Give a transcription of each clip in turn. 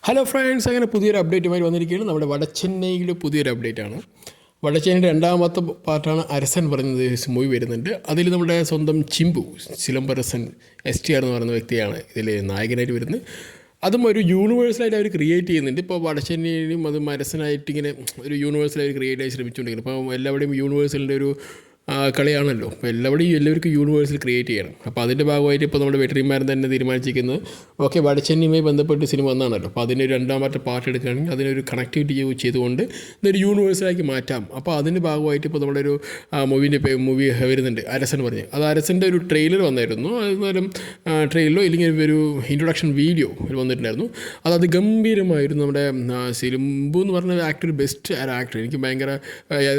Hello friends, അങ്ങനെ പുതിയൊരു അപ്ഡേറ്റുമായി വന്നിരിക്കുകയാണ്. നമ്മുടെ വടച്ചെന്നൈയിലെ പുതിയൊരു അപ്ഡേറ്റാണ്. വടച്ചെന്നൈയുടെ രണ്ടാമത്തെ പാർട്ടാണ് അരസൻ പറഞ്ഞത് മൂവി വരുന്നുണ്ട്. അതിൽ നമ്മുടെ സ്വന്തം ചിമ്പു ചിലമ്പരസൻ STR എന്ന് പറയുന്ന വ്യക്തിയാണ് ഇതിൽ നായകനായിട്ട് വരുന്നത്. അതും ഒരു യൂണിവേഴ്സലായിട്ട് അവർ ക്രിയേറ്റ് ചെയ്യുന്നുണ്ട്. ഇപ്പോൾ വടച്ചെന്നൈയിലും അതും അരസനായിട്ട് ഇങ്ങനെ ഒരു യൂണിവേഴ്സലായി ക്രിയേറ്റ് ആയി ശ്രമിച്ചുകൊണ്ടിരിക്കുന്നത്. ഇപ്പോൾ എല്ലാവരുടെയും യൂണിവേഴ്സലിൻ്റെ ഒരു കളിയാണല്ലോ. അപ്പോൾ എല്ലാവർക്കും യൂണിവേഴ്സൽ ക്രിയേറ്റ് ചെയ്യണം. അപ്പോൾ അതിൻ്റെ ഭാഗമായിട്ട് ഇപ്പോൾ നമ്മുടെ വെറ്ററിമാരൻ തന്നെ തീരുമാനിച്ചിരിക്കുന്നത് ഓക്കെ വടച്ചെന്നൈയുമായി ബന്ധപ്പെട്ട് സിനിമ വന്നാണല്ലോ. അപ്പോൾ അതിനൊരു രണ്ടാമത്തെ പാർട്ട് എടുക്കുകയാണെങ്കിൽ അതിനൊരു കണക്ടിവിറ്റി ചെയ്തുകൊണ്ട് ഇതൊരു യൂണിവേഴ്സലാക്കി മാറ്റാം. അപ്പോൾ അതിൻ്റെ ഭാഗമായിട്ട് ഇപ്പോൾ നമ്മുടെ ഒരു മൂവി വരുന്നുണ്ട് അരസൻ പറഞ്ഞ്. അത് അരസൻ്റെ ഒരു ട്രെയിലർ വന്നായിരുന്നു. അന്നേരം ട്രെയിലറോ ഇല്ലെങ്കിൽ ഒരു ഇൻട്രൊഡക്ഷൻ വീഡിയോ വന്നിട്ടുണ്ടായിരുന്നു. അത് ഗംഭീരമായിരുന്നു. നമ്മുടെ സിലിംബു എന്ന് പറഞ്ഞ ആക്ടർ ബെസ്റ്റ് ആക്ടർ. എനിക്ക് ഭയങ്കര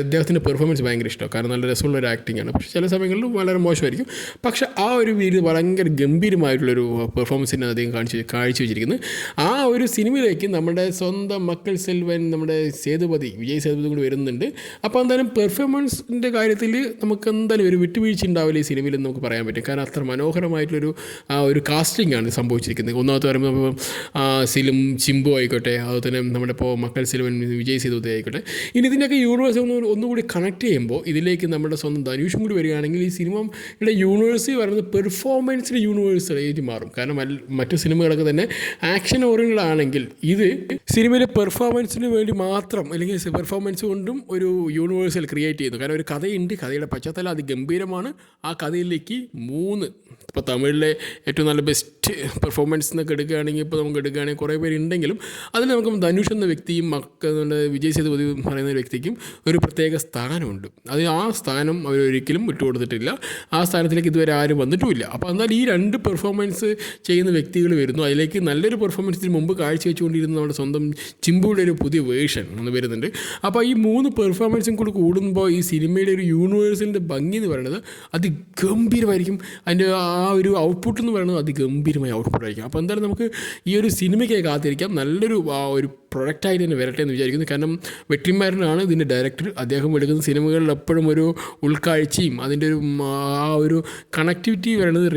അദ്ദേഹത്തിൻ്റെ പെർഫോമൻസ് ഭയങ്കര ഇഷ്ടമാണ്. കാരണം നല്ല രസമുള്ള ഒരു ആക്ടിംഗ് ആണ്. പക്ഷേ ചില സമയങ്ങളിൽ വളരെ മോശമായിരിക്കും. പക്ഷേ ആ ഒരു വീഡിയോ ഭയങ്കര ഗംഭീരമായിട്ടുള്ളൊരു പെർഫോമൻസിനെ അദ്ദേഹം കാഴ്ച വെച്ചിരിക്കുന്നത്. ആ ഒരു സിനിമയിലേക്ക് നമ്മുടെ സ്വന്തം മക്കൾ സെൽവൻ നമ്മുടെ വിജയ് സേതുപതി കൂടി വരുന്നുണ്ട്. അപ്പോൾ എന്തായാലും പെർഫോമൻസിൻ്റെ കാര്യത്തിൽ നമുക്ക് എന്തായാലും ഒരു വിട്ടുവീഴ്ച ഉണ്ടാവില്ല ഈ സിനിമയിൽ എന്ന് നമുക്ക് പറയാൻ പറ്റും. കാരണം അത്ര മനോഹരമായിട്ടുള്ളൊരു ഒരു കാസ്റ്റിംഗ് ആണ് സംഭവിച്ചിരിക്കുന്നത്. ഒന്നാമത്തെ പറയുമ്പോൾ ചിമ്പു ആയിക്കോട്ടെ, അതുപോലെ തന്നെ നമ്മുടെ ഇപ്പോൾ മക്കൾ സെൽവൻ വിജയ് സേതുപതി ആയിക്കോട്ടെ. ഇനി ഇതിൻ്റെയൊക്കെ യൂണിവേഴ്സ് ഒന്നുകൂടി കണക്ട് ചെയ്യുമ്പോൾ ഇതിലേക്ക് നമ്മുടെ സ്വന്തം ധനുഷും കൂടി വരികയാണെങ്കിൽ ഈ സിനിമയുടെ യൂണിവേഴ്സ് പറയുന്നത് പെർഫോമൻസിൻ്റെ യൂണിവേഴ്സായിട്ട് മാറും. കാരണം മറ്റു സിനിമകളൊക്കെ തന്നെ ആക്ഷൻ ഓറിയൻറ്റഡ് ആണെങ്കിൽ ഇത് സിനിമയിലെ പെർഫോമൻസിന് വേണ്ടി മാത്രം അല്ലെങ്കിൽ പെർഫോമൻസ് കൊണ്ടും ഒരു യൂണിവേഴ്സൽ ക്രിയേറ്റ് ചെയ്യുന്നു. കാരണം ഒരു കഥയുണ്ട്, കഥയുടെ പശ്ചാത്തലം അതിഗംഭീരമാണ്. ആ കഥയിലേക്ക് ഇപ്പോൾ തമിഴിലെ ഏറ്റവും നല്ല ബെസ്റ്റ് പെർഫോമൻസ് എന്നൊക്കെ എടുക്കുകയാണെങ്കിൽ ഇപ്പോൾ നമുക്ക് എടുക്കുകയാണെങ്കിൽ കുറേ പേരുണ്ടെങ്കിലും അതിൽ നമുക്ക് ധനുഷ് എന്ന വ്യക്തിയും വിജയ് സേതുപതി പറയുന്ന വ്യക്തിക്കും ഒരു പ്രത്യേക സ്ഥാനമുണ്ട്. അത് ആ സ്ഥാനം അവരൊരിക്കലും വിട്ടുകൊടുത്തിട്ടില്ല. ആ സ്ഥാനത്തിലേക്ക് ഇതുവരെ ആരും വന്നിട്ടുമില്ല. അപ്പോൾ എന്നാൽ ഈ രണ്ട് പെർഫോമൻസ് ചെയ്യുന്ന വ്യക്തികൾ വരുന്നു. അതിലേക്ക് നല്ലൊരു പെർഫോമൻസിന് മുമ്പ് കാഴ്ചവെച്ചുകൊണ്ടിരുന്ന നമ്മുടെ സ്വന്തം ചിമ്പുയുടെ ഒരു പുതിയ വേർഷൻ ഒന്ന് വരുന്നുണ്ട്. അപ്പോൾ ഈ 3 പെർഫോമൻസും കൂടി കൂടുമ്പോൾ ഈ സിനിമയുടെ ഒരു യൂണിവേഴ്സിൻ്റെ ഭംഗി എന്ന് പറയുന്നത് അതിഗംഭീരമായിരിക്കും. അതിൻ്റെ ആ ഒരു ഔട്ട്പുട്ട് എന്ന് പറയുന്നത് അതിഗംഭീരമായ ഔട്ട്പുട്ടായിരിക്കും. അപ്പോൾ എന്തായാലും നമുക്ക് ഈ ഒരു സിനിമയ്ക്ക് കാത്തിരിക്കാം. നല്ലൊരു ഒരു പ്രൊഡക്റ്റായിട്ട് തന്നെ വരട്ടെ എന്ന് വിചാരിക്കുന്നു. കാരണം വെട്രിമാരനാണ് ഇതിൻ്റെ ഡയറക്ടർ. അദ്ദേഹം എടുക്കുന്ന സിനിമകളിൽ എപ്പോഴും ഒരു ഉൾക്കാഴ്ചയും അതിൻ്റെ ഒരു കണക്ടിവിറ്റി വരുന്നത്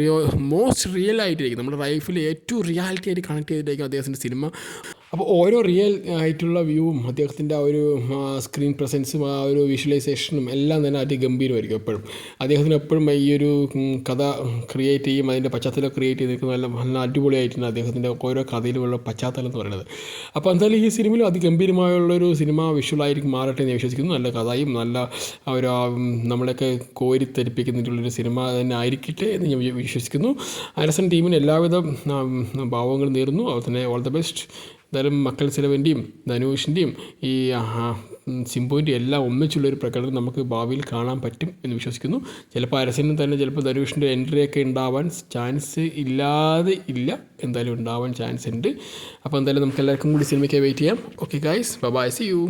മോസ്റ്റ് റിയൽ ആയിട്ടായിരിക്കും. നമ്മുടെ ലൈഫിൽ ഏറ്റവും റിയാലിറ്റി ആയിട്ട് കണക്ട് ചെയ്തിട്ടായിരിക്കും അദ്ദേഹത്തിൻ്റെ സിനിമ. അപ്പോൾ ഓരോ റിയൽ ആയിട്ടുള്ള വ്യൂവും അദ്ദേഹത്തിൻ്റെ ആ ഒരു സ്ക്രീൻ പ്രസൻസും ആ ഒരു വിഷ്വലൈസേഷനും എല്ലാം തന്നെ അതിഗംഭീരമായിരിക്കും. അദ്ദേഹത്തിന് എപ്പോഴും ഈ ഒരു കഥ ക്രിയേറ്റ് ചെയ്യും, അതിൻ്റെ പശ്ചാത്തലം ക്രിയേറ്റ് ചെയ്തിരിക്കുന്ന നല്ല അടിപൊളിയായിട്ടാണ് അദ്ദേഹത്തിൻ്റെ ഓരോ കഥയിലുമുള്ള പശ്ചാത്തലം എന്ന് പറയുന്നത്. അപ്പോൾ എന്തായാലും ഈ സിനിമയിൽ അതിഗംഭീരമായുള്ളൊരു സിനിമ വിഷ്വലായിരിക്കും മാറട്ടെ എന്ന് ഞാൻ വിശ്വസിക്കുന്നു. നല്ല കഥയും നല്ല ഒരു നമ്മളൊക്കെ കോരിത്തെരിപ്പിക്കുന്നിട്ടുള്ളൊരു സിനിമ തന്നെ ആയിരിക്കട്ടെ എന്ന് ഞാൻ വിശ്വസിക്കുന്നു. അരസൻ ടീമിന് എല്ലാവിധ ഭാവങ്ങളും നേരുന്നു. അതുപോലെ തന്നെ ഓൾ ദ ബെസ്റ്റ്. എന്തായാലും മക്കൾ സെൽവൻ്റെയും ധനുഷിൻ്റെയും ഈ ചിമ്പുവിൻ്റെയും എല്ലാം ഒന്നിച്ചുള്ളൊരു പ്രകടനം നമുക്ക് ഭാവിയിൽ കാണാൻ പറ്റും എന്ന് വിശ്വസിക്കുന്നു. ചിലപ്പോൾ അരസനും തന്നെ ചിലപ്പോൾ ധനുഷിൻ്റെ എൻട്രിയൊക്കെ ഉണ്ടാവാൻ ചാൻസ് ഇല്ലാതെ ഇല്ല, എന്തായാലും ഉണ്ടാവാൻ ചാൻസ് ഉണ്ട്. അപ്പോൾ എന്തായാലും നമുക്ക് എല്ലാവർക്കും കൂടി സിനിമയ്ക്ക് വെയിറ്റ് ചെയ്യാം. Okay guys, bye, see U.